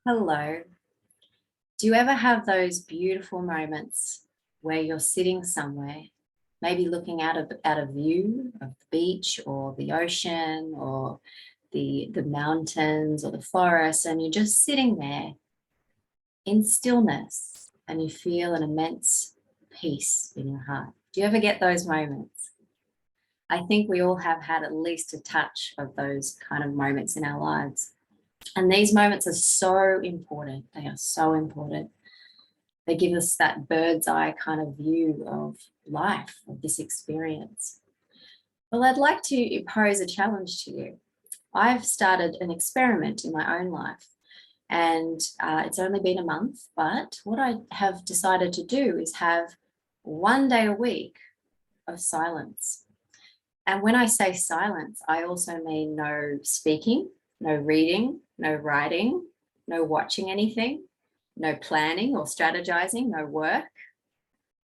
Hello. Do you ever have those beautiful moments where you're sitting somewhere, maybe looking out a view of the beach or the ocean or the mountains or the forest, and you're just sitting there in stillness and you feel an immense peace in your heart? Do you ever get those moments? I think we all have had at least a touch of those kind of moments in our lives. And these moments are so important. They are so important. They give us that bird's eye kind of view of life, of this experience. Well, I'd like to pose a challenge to you. I've started an experiment in my own life, and it's only been a month, but what I have decided to do is have one day a week of silence. And when I say silence, I also mean no speaking, no reading, no writing, no watching anything, no planning or strategizing, no work.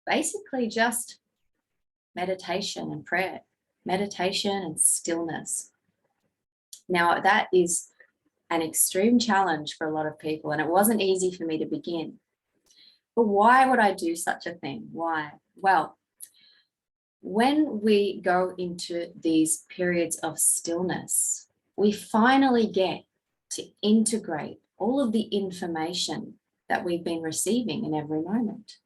Basically just meditation and prayer, meditation and stillness. Now, that is an extreme challenge for a lot of people, and it wasn't easy for me to begin. But why would I do such a thing? Why? Well, when we go into these periods of stillness, we finally get to integrate all of the information that we've been receiving in every moment.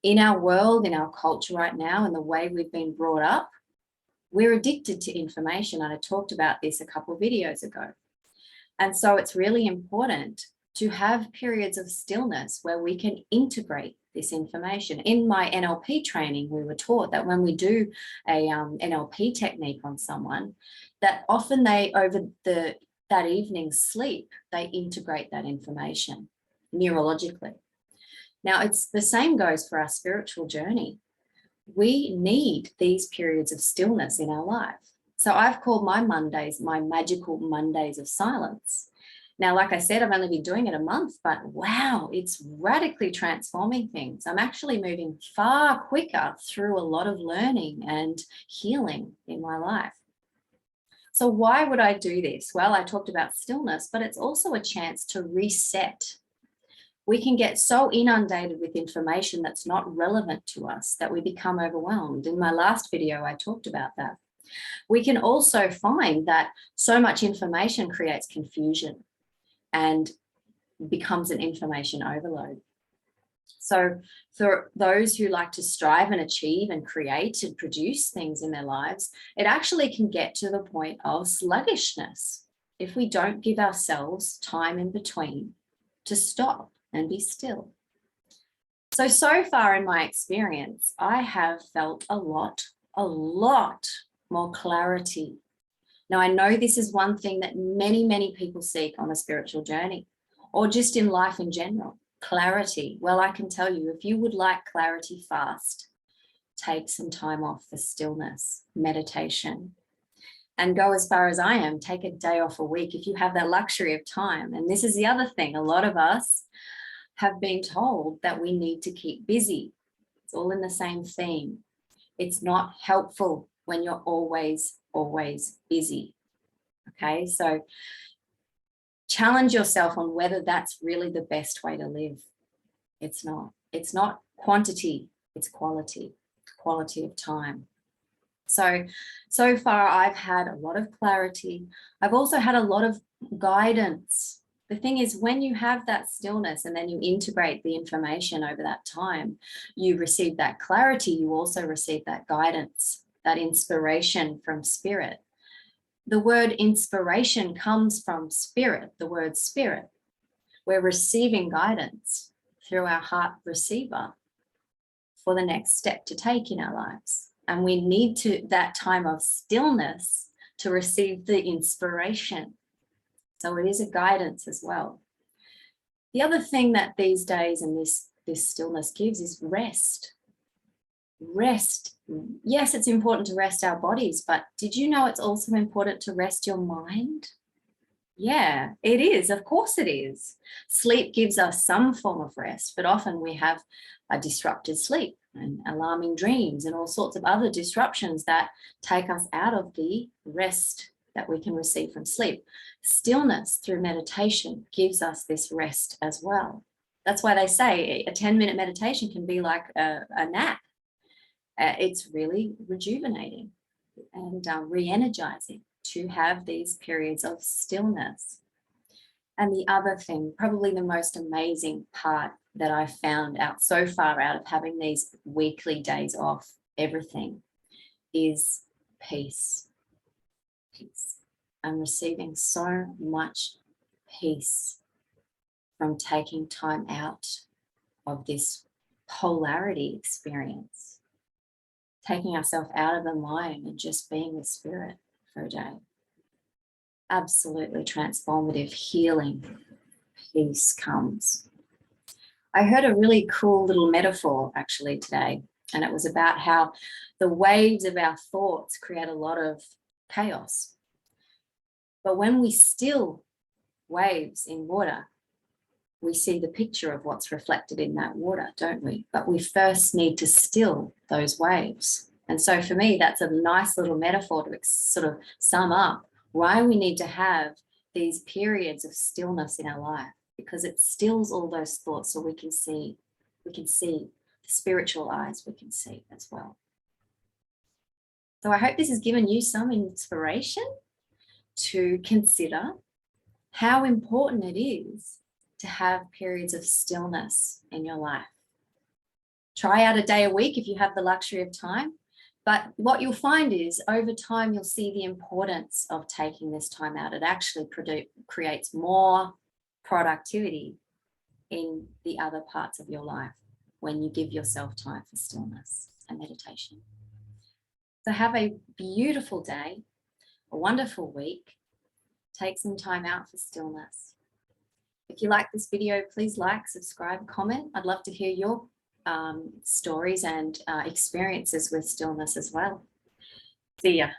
In our world, in our culture right now, and the way we've been brought up, we're addicted to information. And I talked about this a couple of videos ago. And so it's really important to have periods of stillness where we can integrate this information. In my NLP training, we were taught that when we do a NLP technique on someone, that often they, over that evening's sleep, they integrate that information neurologically. Now, it's the same goes for our spiritual journey. We need these periods of stillness in our life. So I've called my Mondays my magical Mondays of silence. Now, like I said, I've only been doing it a month, but wow, it's radically transforming things. I'm actually moving far quicker through a lot of learning and healing in my life. So why would I do this? Well, I talked about stillness, but it's also a chance to reset. We can get so inundated with information that's not relevant to us that we become overwhelmed. In my last video, I talked about that. We can also find that so much information creates confusion and becomes an information overload. So for those who like to strive and achieve and create and produce things in their lives, it actually can get to the point of sluggishness if we don't give ourselves time in between to stop and be still. So far in my experience, I have felt a lot more clarity. Now, I know this is one thing that many people seek on a spiritual journey or just in life in general, clarity. Well, I can tell you, if you would like clarity fast, take some time off for stillness, meditation, and go as far as I am, take a day off a week if you have that luxury of time. And this is the other thing, a lot of us have been told that we need to keep busy. It's all in the same theme. It's not helpful when you're always busy. Okay, so challenge yourself on whether that's really the best way to live. It's not. It's not quantity, it's quality of time. So far I've had a lot of clarity. I've also had a lot of guidance. The thing is, when you have that stillness and then you integrate the information over that time, you receive that clarity, you also receive that guidance, that inspiration from spirit. The word inspiration comes from spirit, the word spirit. We're receiving guidance through our heart receiver for the next step to take in our lives. And we need that time of stillness to receive the inspiration. So it is a guidance as well. The other thing that these days and this stillness gives is rest. Rest. Yes, it's important to rest our bodies, but did you know it's also important to rest your mind? Yeah, it is. Of course it is. Sleep gives us some form of rest, but often we have a disrupted sleep and alarming dreams and all sorts of other disruptions that take us out of the rest that we can receive from sleep. Stillness through meditation gives us this rest as well. That's why they say a 10-minute meditation can be like a nap. It's really rejuvenating and re-energizing to have these periods of stillness. And the other thing, probably the most amazing part that I found out so far out of having these weekly days off everything, is peace. Peace. I'm receiving so much peace from taking time out of this polarity experience, taking ourselves out of the mind and just being with spirit for a day. Absolutely transformative healing peace comes. I heard a really cool little metaphor actually today, and it was about how the waves of our thoughts create a lot of chaos. But when we still waves in water, we see the picture of what's reflected in that water, don't we? But we first need to still those waves. And so for me, that's a nice little metaphor to sort of sum up why we need to have these periods of stillness in our life, because it stills all those thoughts so we can see the spiritual eyes we can see as well. So I hope this has given you some inspiration to consider how important it is to have periods of stillness in your life. Try out a day a week if you have the luxury of time. But what you'll find is over time, you'll see the importance of taking this time out. It actually creates more productivity in the other parts of your life when you give yourself time for stillness and meditation. So have a beautiful day, a wonderful week. Take some time out for stillness. If you like this video, please like, subscribe, comment. I'd love to hear your stories and experiences with stillness as well. See ya.